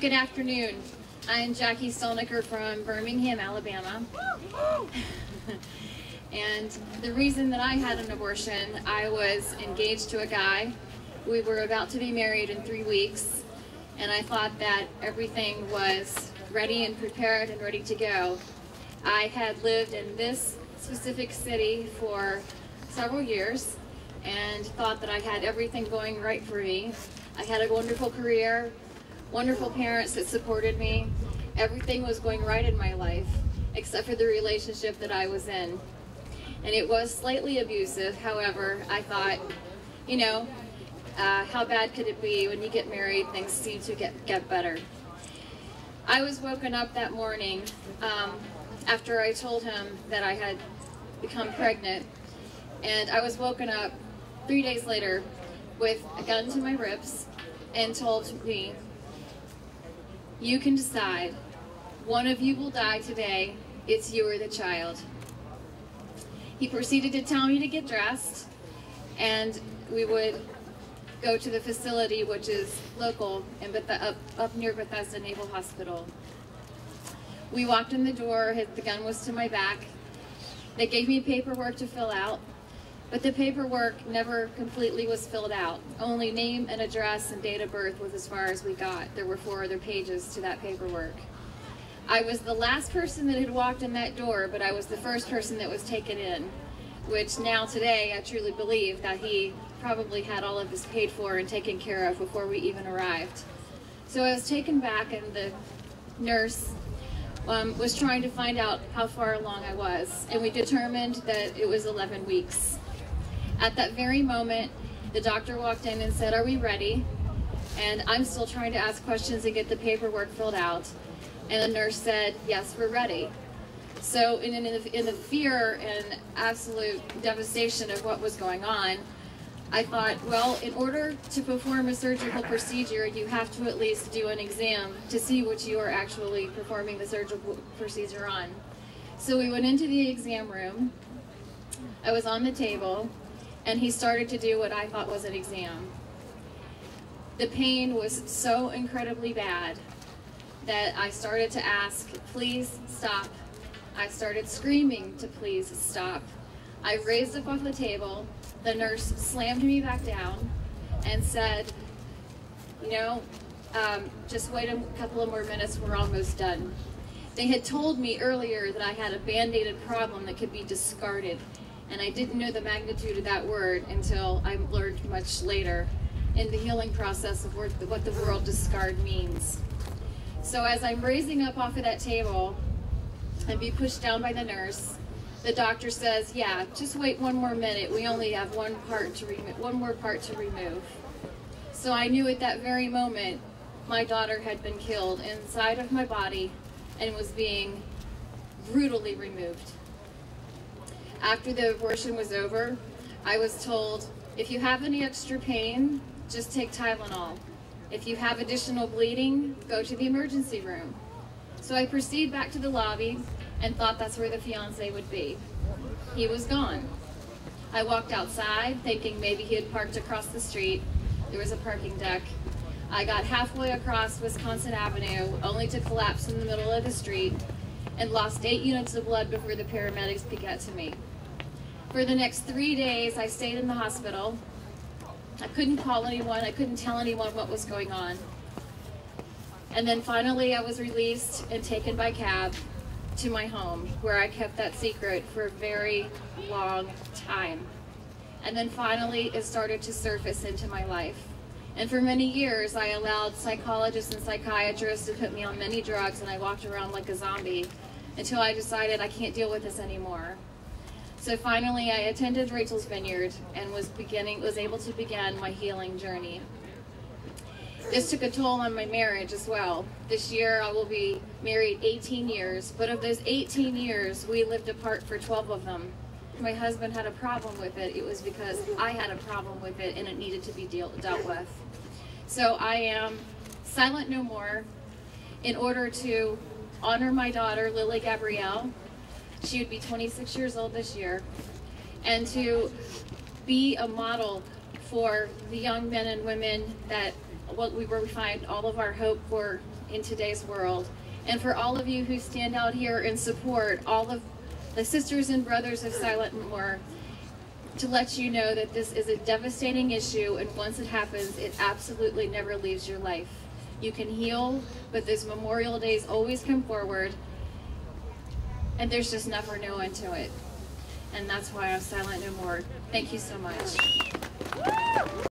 Good afternoon. I'm Jacquie Stolnicker from Birmingham, Alabama. And the reason that I had an abortion, I was engaged to a guy. We were about to be married in 3 weeks, and I thought that everything was ready and prepared and ready to go. I had lived in this specific city for several years and thought that I had everything going right for me. I had a wonderful career, wonderful parents that supported me. Everything was going right in my life, except for the relationship that I was in. And it was slightly abusive. However, I thought, you know, how bad could it be when you get married, things seem to get better. I was woken up that morning after I told him that I had become pregnant, and I was woken up 3 days later with a gun to my ribs and told me, "You can decide. One of you will die today. It's you or the child." He proceeded to tell me to get dressed, and we would go to the facility, which is local, and up near Bethesda Naval Hospital. We walked in the door, the gun was to my back. They gave me paperwork to fill out, but the paperwork never completely was filled out. Only name and address and date of birth was as far as we got. There were 4 other pages to that paperwork. I was the last person that had walked in that door, but I was the first person that was taken in, which now today I truly believe that he probably had all of this paid for and taken care of before we even arrived. So I was taken back, and the nurse was trying to find out how far along I was, and we determined that it was 11 weeks. At that very moment, the doctor walked in and said, "Are we ready?" And I'm still trying to ask questions and get the paperwork filled out. And the nurse said, "Yes, we're ready." So in the fear and absolute devastation of what was going on, I thought, well, in order to perform a surgical procedure, you have to at least do an exam to see what you are actually performing the surgical procedure on. So we went into the exam room. I was on the table, and he started to do what I thought was an exam. The pain was so incredibly bad that I started to ask, "Please stop." I started screaming to please stop. I raised up off the table. The nurse slammed me back down and said, "You know, just wait a couple of more minutes, we're almost done." They had told me earlier that I had a band-aided problem that could be discarded, and I didn't know the magnitude of that word until I learned much later in the healing process of what the word discard means. So as I'm raising up off of that table and be pushed down by the nurse, the doctor says, "Yeah, just wait one more minute. We only have one more part to remove." So I knew at that very moment my daughter had been killed inside of my body and was being brutally removed. After the abortion was over, I was told, "If you have any extra pain, just take Tylenol. If you have additional bleeding, go to the emergency room." So I proceed back to the lobby and thought that's where the fiance would be. He was gone. I walked outside thinking maybe he had parked across the street. There was a parking deck. I got halfway across Wisconsin Avenue only to collapse in the middle of the street and lost 8 units of blood before the paramedics could get to me. For the next 3 days, I stayed in the hospital. I couldn't call anyone. I couldn't tell anyone what was going on. And then finally, I was released and taken by cab to my home, where I kept that secret for a very long time. And then finally, it started to surface into my life. And for many years, I allowed psychologists and psychiatrists to put me on many drugs, and I walked around like a zombie until I decided I can't deal with this anymore. So finally, I attended Rachel's Vineyard and was able to begin my healing journey. This took a toll on my marriage as well. This year, I will be married 18 years, but of those 18 years, we lived apart for 12 of them. My husband had a problem with it. It was because I had a problem with it, and it needed to be dealt with. So I am silent no more in order to honor my daughter, Lily Gabrielle. She would be 26 years old this year, and to be a model for the young men and women that where we find all of our hope for in today's world. And for all of you who stand out here and support all of the sisters and brothers of Silent More, to let you know that this is a devastating issue, and once it happens, it absolutely never leaves your life. You can heal, but those Memorial Days always come forward, and there's just never no end to it. And that's why I'm Silent No More. Thank you so much.